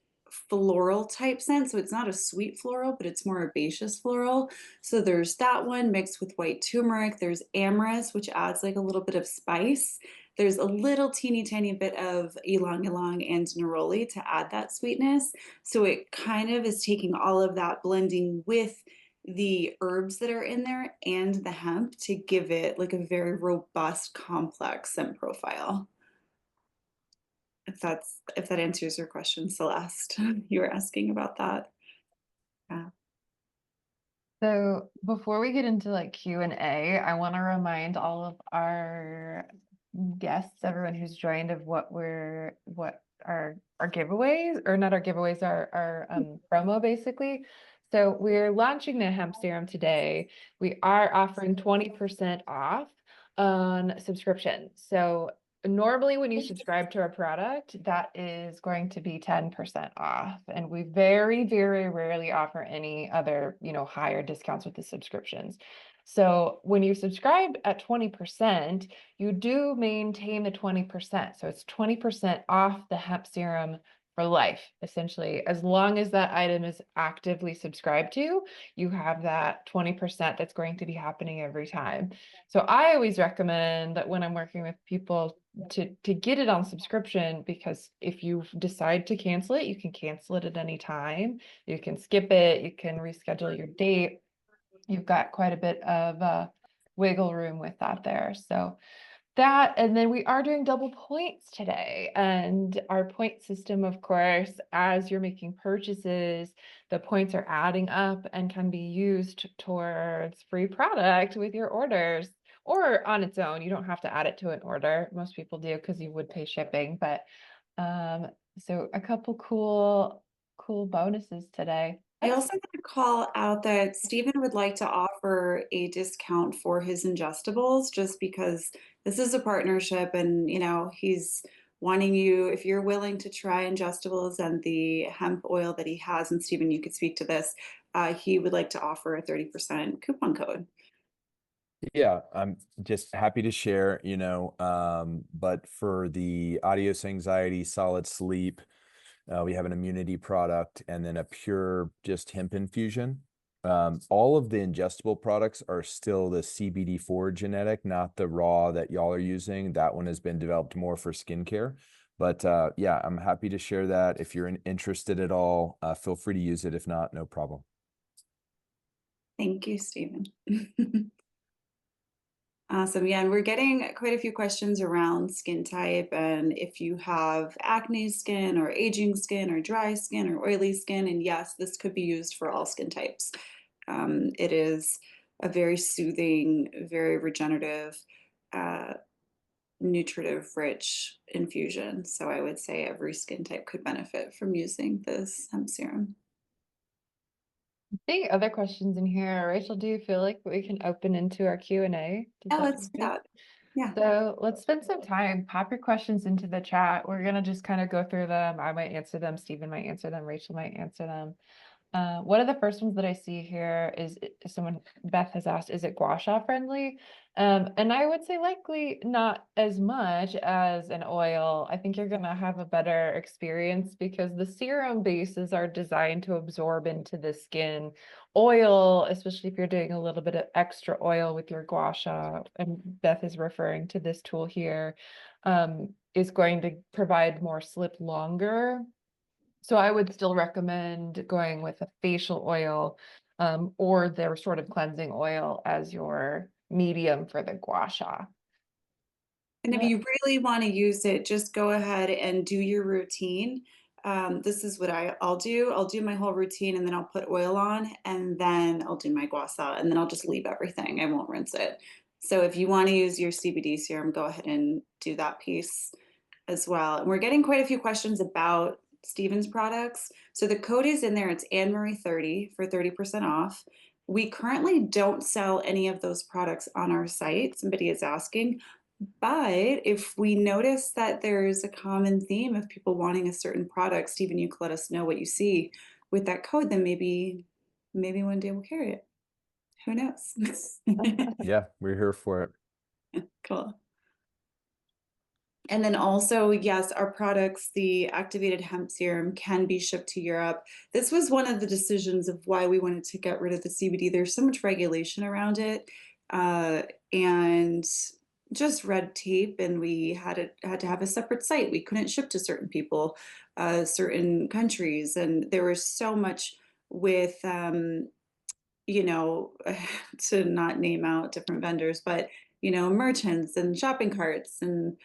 floral type scent. So it's not a sweet floral, but it's more herbaceous floral. So there's that one mixed with white turmeric. There's amyris, which adds like a little bit of spice. There's a little teeny tiny bit of ylang ylang and neroli to add that sweetness. So it kind of is taking all of that, blending with the herbs that are in there and the hemp to give it like a very robust, complex scent profile. If that answers your question, Celeste, you were asking about that. Yeah. So before we get into like Q&A, I want to remind all of our guests, everyone who's joined, of what our giveaways, or not our giveaways, our promo basically. So we're launching the hemp serum today. We are offering 20% off on subscription. So normally when you subscribe to our product, that is going to be 10% off. And we very, very rarely offer any other, higher discounts with the subscriptions. So when you subscribe at 20%, you do maintain the 20%. So it's 20% off the hemp serum for life, essentially. As long as that item is actively subscribed to, you have that 20% that's going to be happening every time. So I always recommend that when I'm working with people to get it on subscription, because if you decide to cancel it, you can cancel it at any time. You can skip it, you can reschedule your date. You've got quite a bit of wiggle room with that there. So that, and then we are doing double points today. And our point system, of course, as you're making purchases, the points are adding up and can be used towards free product with your orders or on its own. You don't have to add it to an order. Most people do because you would pay shipping. But um, so a couple cool bonuses today. I also want to call out that Stephen would like to offer a discount for his ingestibles just because this is a partnership and he's wanting you, if you're willing to try ingestibles and the hemp oil that he has, and Stephen, you could speak to this, he would like to offer a 30% coupon code. Yeah, I'm just happy to share, but for the adios anxiety, solid sleep, we have an immunity product and then a pure just hemp infusion. All of the ingestible products are still the CBD4 genetic, not the raw that y'all are using. That one has been developed more for skincare. But yeah, I'm happy to share that. If you're interested at all, feel free to use it. If not, no problem. Thank you, Stephen. Awesome. Yeah, and we're getting quite a few questions around skin type and if you have acne skin or aging skin or dry skin or oily skin. And yes, this could be used for all skin types. It is a very soothing, very regenerative, nutritive rich infusion. So I would say every skin type could benefit from using this hemp serum. Any other questions in here? Rachel, do you feel like we can open into our Q&A? Does Yeah, that let's sound do good? that. Yeah. So let's spend some time. Pop your questions into the chat. We're gonna just kind of go through them. I might answer them. Stephen might answer them. Rachel might answer them. One of the first ones that I see here is someone, Beth has asked, is it gua sha friendly? And I would say likely not as much as an oil. I think you're going to have a better experience because the serum bases are designed to absorb into the skin. Oil, especially if you're doing a little bit of extra oil with your gua sha, and Beth is referring to this tool here, is going to provide more slip longer. So I would still recommend going with a facial oil or their sort of cleansing oil as your medium for the gua sha. And if Yeah. you really want to use it, just go ahead and do your routine. This is what I'll do. I'll do my whole routine and then I'll put oil on and then I'll do my gua sha and then I'll just leave everything. I won't rinse it. So if you want to use your CBD serum, go ahead and do that piece as well. And we're getting quite a few questions about Steven's products. So the code is in there. It's Annmarie 30 for 30% off. We currently don't sell any of those products on our site. Somebody is asking, but if we notice that there's a common theme of people wanting a certain product, Stephen, you can let us know what you see with that code, then maybe one day we'll carry it. Who knows? Yeah, we're here for it. Cool. And then also, yes, our products, the Activated Hemp Serum, can be shipped to Europe. This was one of the decisions of why we wanted to get rid of the CBD. There's so much regulation around it, and just red tape, and we had to have a separate site. We couldn't ship to certain people, certain countries, and there was so much with you know, to not name out different vendors, but merchants and shopping carts and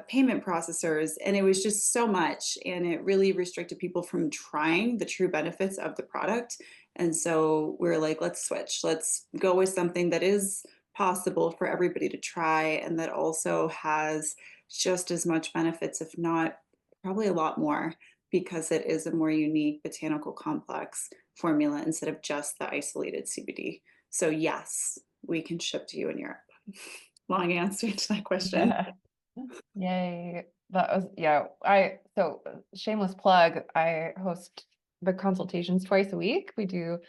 payment processors. And it was just so much. And it really restricted people from trying the true benefits of the product. And so we're like, let's switch. Let's go with something that is possible for everybody to try and that also has just as much benefits, if not probably a lot more, because it is a more unique botanical complex formula instead of just the isolated CBD. So yes, we can ship to you in Europe. Long answer to that question. Yeah. Yay. That was, yeah. So shameless plug, I host the consultations twice a week. We do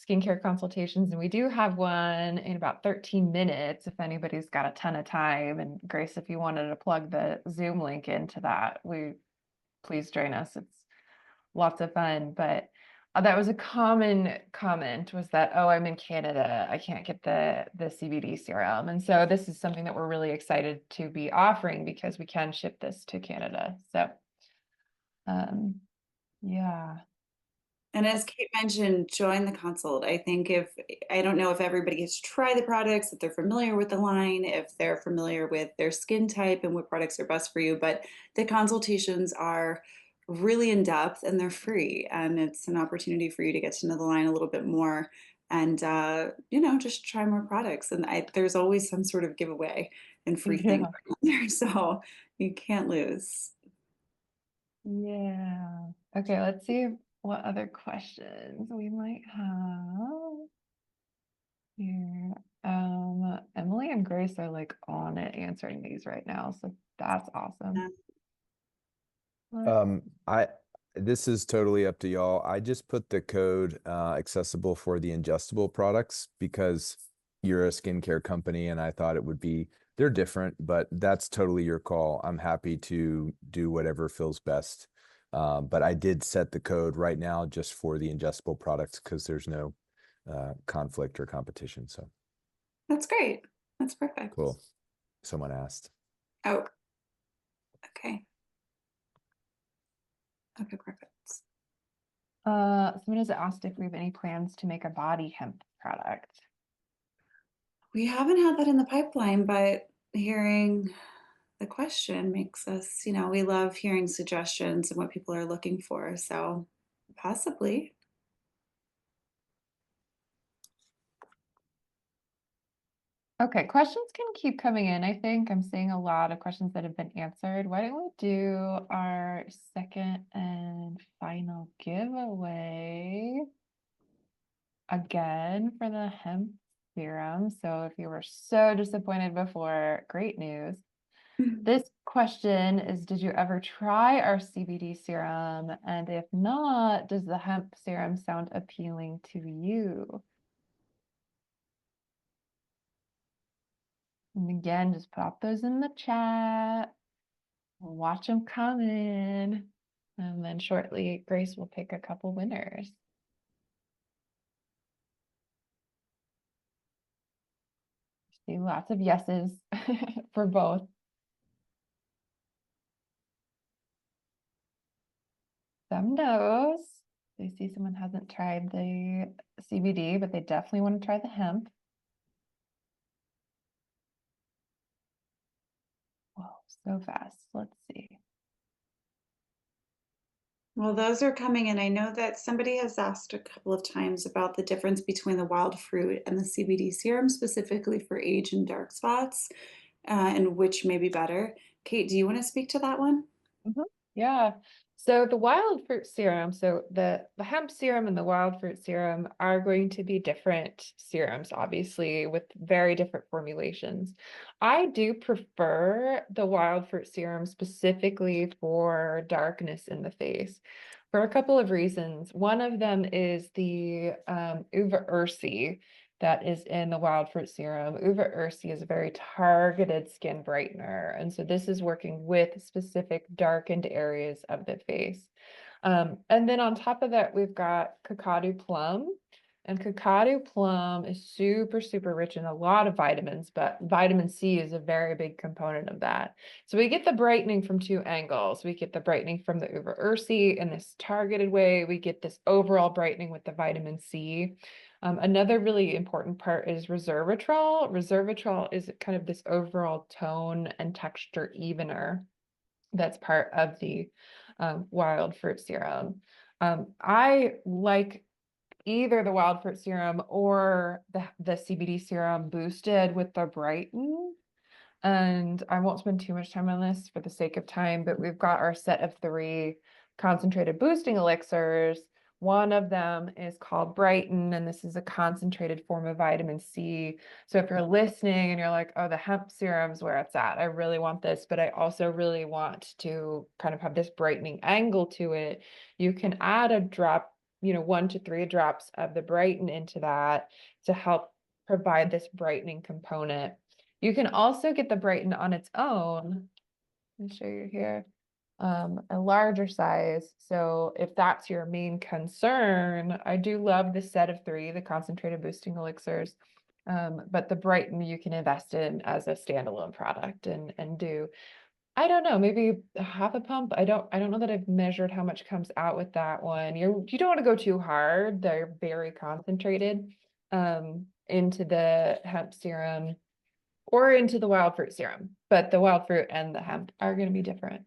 skincare consultations and we do have one in about 13 minutes if anybody's got a ton of time. And Grace, if you wanted to plug the Zoom link into that, please join us. It's lots of fun. But that was a common comment was that, oh, I'm in Canada, I can't get the CBD serum. And so this is something that we're really excited to be offering because we can ship this to Canada. So yeah. And as Kate mentioned, join the consult. I don't know if everybody gets to try the products, if they're familiar with the line, if they're familiar with their skin type and what products are best for you, but the consultations are really in depth and they're free. And it's an opportunity for you to get to know the line a little bit more and, just try more products. And there's always some sort of giveaway and free thing Yeah. going on there. So you can't lose. Yeah. Okay, let's see what other questions we might have here. Emily and Grace are like on it answering these right now, so that's awesome. I this is totally up to y'all. I just put the code accessible for the ingestible products because you're a skincare company and I thought it would be, they're different, but that's totally your call. I'm happy to do whatever feels best. But I did set the code right now just for the ingestible products because there's no conflict or competition. So That's great. That's perfect. cool. Someone asked. Oh, okay. Okay, perfect. Someone has asked if we have any plans to make a body hemp product. We haven't had that in the pipeline, but hearing the question makes us, we love hearing suggestions and what people are looking for. So possibly. Okay, questions can keep coming in. I think I'm seeing a lot of questions that have been answered. Why don't we do our second and final giveaway again for the hemp serum? So if you were so disappointed before, great news. This question is, did you ever try our CBD serum? And if not, does the hemp serum sound appealing to you? And again, just pop those in the chat. We'll watch them come in. And then shortly, Grace will pick a couple winners. See lots of yeses for both. Some no's. I see someone hasn't tried the CBD, but they definitely want to try the hemp. so fast. Let's see. Well, those are coming in. I know that somebody has asked a couple of times about the difference between the wild fruit and the CBD serum, specifically for age and dark spots, and which may be better. Kate, do you want to speak to that one? Mhm. Yeah. So the wild fruit serum, so the hemp serum and the wild fruit serum are going to be different serums, obviously, with very different formulations. I do prefer the wild fruit serum specifically for darkness in the face for a couple of reasons. One of them is the uva ursi that is in the wild fruit serum. Uva ursi is a very targeted skin brightener. And so this is working with specific darkened areas of the face. And then on top of that, we've got Kakadu plum. And Kakadu plum is super, super rich in a lot of vitamins, but vitamin C is a very big component of that. So we get the brightening from two angles. We get the brightening from the uva ursi in this targeted way. We get this overall brightening with the vitamin C. Another really important part is resveratrol. Resveratrol is kind of this overall tone and texture evener that's part of the wild fruit serum. I like either the wild fruit serum or the CBD serum boosted with the Brighten. And I won't spend too much time on this for the sake of time, but we've got our set of 3 concentrated boosting elixirs. One of them is called Brighten, and this is a concentrated form of vitamin C. So if you're listening and you're like, oh, the hemp serum's where it's at, I really want this, but I also really want to kind of have this brightening angle to it, you can add a drop, 1 to 3 drops of the Brighten into that to help provide this brightening component. You can also get the Brighten on its own. Let me show you here. A larger size. So if that's your main concern, I do love the set of 3, the concentrated boosting elixirs. But the Brighten you can invest in as a standalone product and do, I don't know, maybe half a pump. I don't know that I've measured how much comes out with that one. You don't want to go too hard. They're very concentrated into the hemp serum or into the wild fruit serum, but the wild fruit and the hemp are going to be different.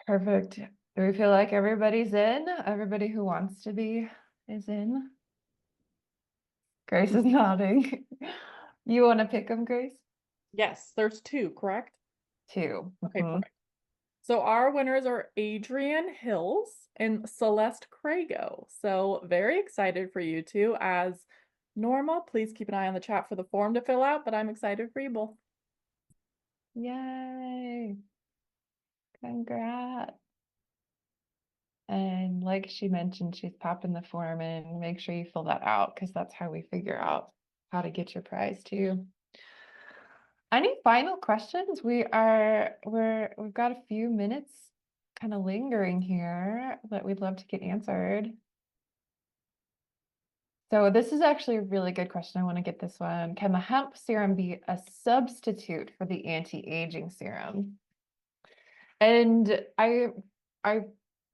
Perfect. Do we feel like everybody's in? Everybody who wants to be is in? Grace is nodding. You want to pick them, Grace? Yes, there's 2, correct? 2. Okay, Mhm. perfect. So our winners are Adrienne Hills and Celeste Crago. So very excited for you two. As normal, please keep an eye on the chat for the form to fill out, but I'm excited for you both. Yay. Congrats. And like she mentioned, she's popping the form in. Make sure you fill that out because that's how we figure out how to get your prize too. Any final questions? We've got a few minutes kind of lingering here that we'd love to get answered. So this is actually a really good question. I want to get this one. Can the hemp serum be a substitute for the anti-aging serum? And I'm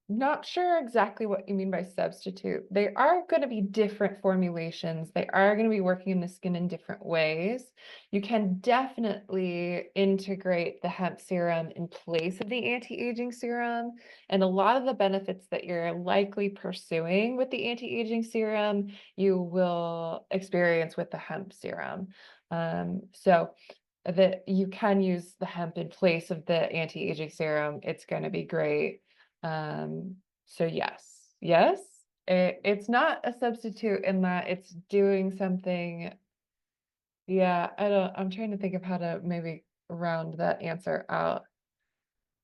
not sure exactly what you mean by substitute. They are going to be different formulations. They are going to be working in the skin in different ways. You can definitely integrate the hemp serum in place of the anti-aging serum. And a lot of the benefits that you're likely pursuing with the anti-aging serum, you will experience with the hemp serum. So that you can use the hemp in place of the anti-aging serum. It's going to be great. So yes, it's not a substitute in that it's doing something. Yeah, I'm trying to think of how to maybe round that answer out.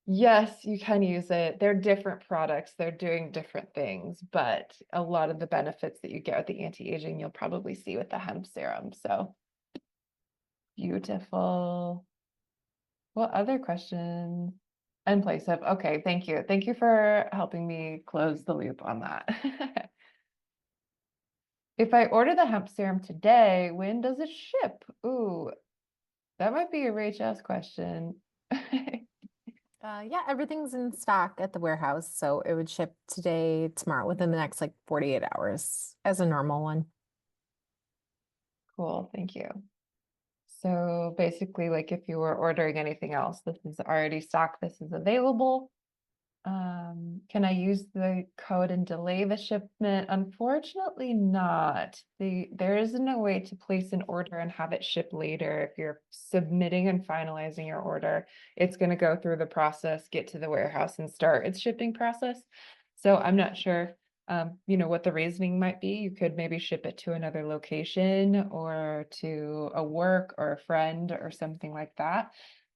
Yes, you can use it. They're different products. They're doing different things, but a lot of the benefits that you get with the anti-aging, you'll probably see with the hemp serum. So beautiful. What other questions? In place of, okay, thank you. Thank you for helping me close the loop on that. If I order the hemp serum today, when does it ship? Ooh, that might be a RHS question. Yeah, everything's in stock at the warehouse, so it would ship today, tomorrow, within the next like 48 hours as a normal one. Cool, thank you. So basically, like if you were ordering anything else, this is already stocked, this is available. Can I use the code and delay the shipment? Unfortunately not. There isn't a way to place an order and have it ship later. If you're submitting and finalizing your order, it's going to go through the process, get to the warehouse and start its shipping process. So I'm not sure, what the reasoning might be. You could maybe ship it to another location or to a work or a friend or something like that.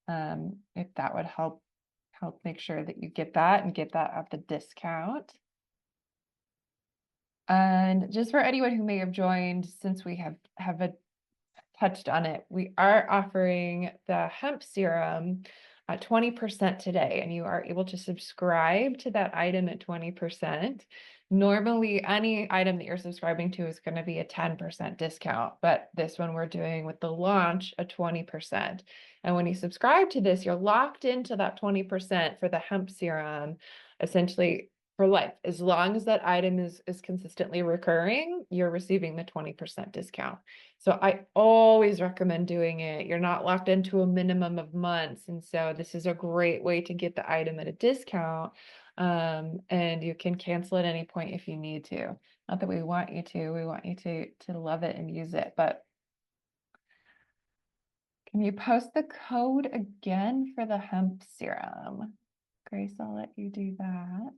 If that would help make sure that you get that and get that at the discount. And just for anyone who may have joined, since we have touched on it, we are offering the hemp serum at 20% today, and you are able to subscribe to that item at 20%. Normally, any item that you're subscribing to is going to be a 10% discount, but this one we're doing with the launch a 20%. And when you subscribe to this, you're locked into that 20% for the hemp serum, essentially for life. As long as that item is consistently recurring, you're receiving the 20% discount. So I always recommend doing it. You're not locked into a minimum of months. And so this is a great way to get the item at a discount. And you can cancel at any point if you need to. Not that we want you to, we want you to love it and use it, but can you post the code again for the hemp serum? Grace, I'll let you do that.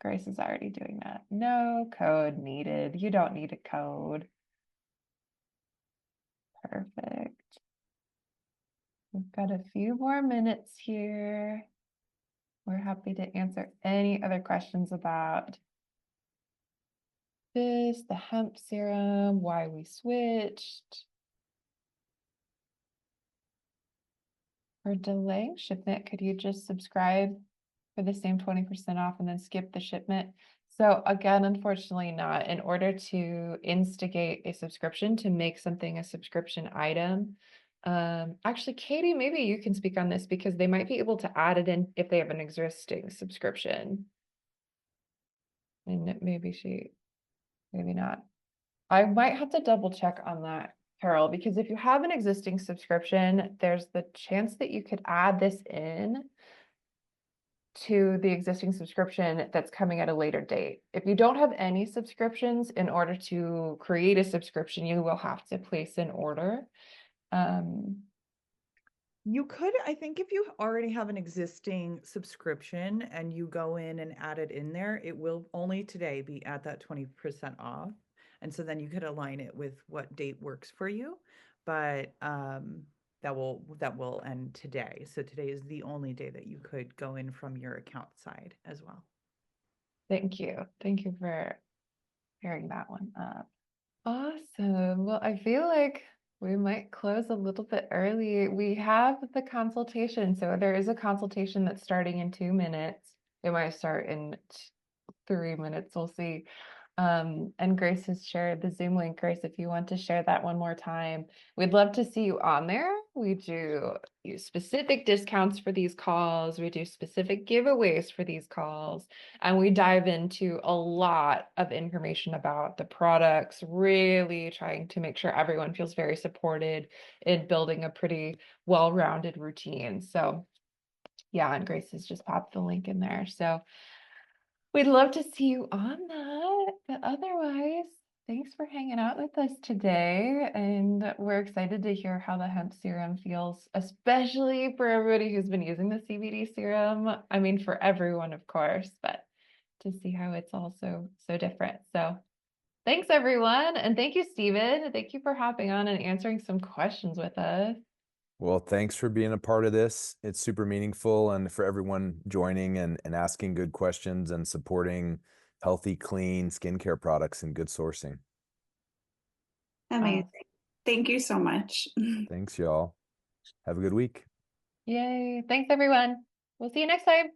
Grace is already doing that. No code needed. You don't need a code. Perfect. We've got a few more minutes here. We're happy to answer any other questions about this, the hemp serum, why we switched. For delaying shipment, could you just subscribe for the same 20% off and then skip the shipment? So again, unfortunately not. In order to instigate a subscription, to make something a subscription item, actually, Katie, maybe you can speak on this because they might be able to add it in if they have an existing subscription. And maybe not. I might have to double check on that, Carol, because if you have an existing subscription, there's the chance that you could add this in to the existing subscription that's coming at a later date. If you don't have any subscriptions, in order to create a subscription, you will have to place an order. You could, I think if you already have an existing subscription and you go in and add it in there, it will only today be at that 20% off. And so then you could align it with what date works for you. But that will end today. So today is the only day that you could go in from your account side as well. Thank you. Thank you for clearing that one up. Awesome. Well, I feel like we might close a little bit early. We have the consultation. So there is a consultation that's starting in 2 minutes. It might start in 3 minutes. We'll see. And Grace has shared the Zoom link. Grace, if you want to share that one more time, we'd love to see you on there. We do specific discounts for these calls. We do specific giveaways for these calls. And we dive into a lot of information about the products, really trying to make sure everyone feels very supported in building a pretty well-rounded routine. So yeah, and Grace has just popped the link in there. So we'd love to see you on that. But otherwise, thanks for hanging out with us today. And we're excited to hear how the hemp serum feels, especially for everybody who's been using the CBD serum. I mean, for everyone, of course, but to see how it's also so different. So thanks, everyone. And thank you, Stephen. Thank you for hopping on and answering some questions with us. Well, thanks for being a part of this. It's super meaningful, and for everyone joining and asking good questions and supporting healthy, clean skincare products and good sourcing. Amazing. Thank you so much. Thanks, y'all. Have a good week. Yay. Thanks, everyone. We'll see you next time.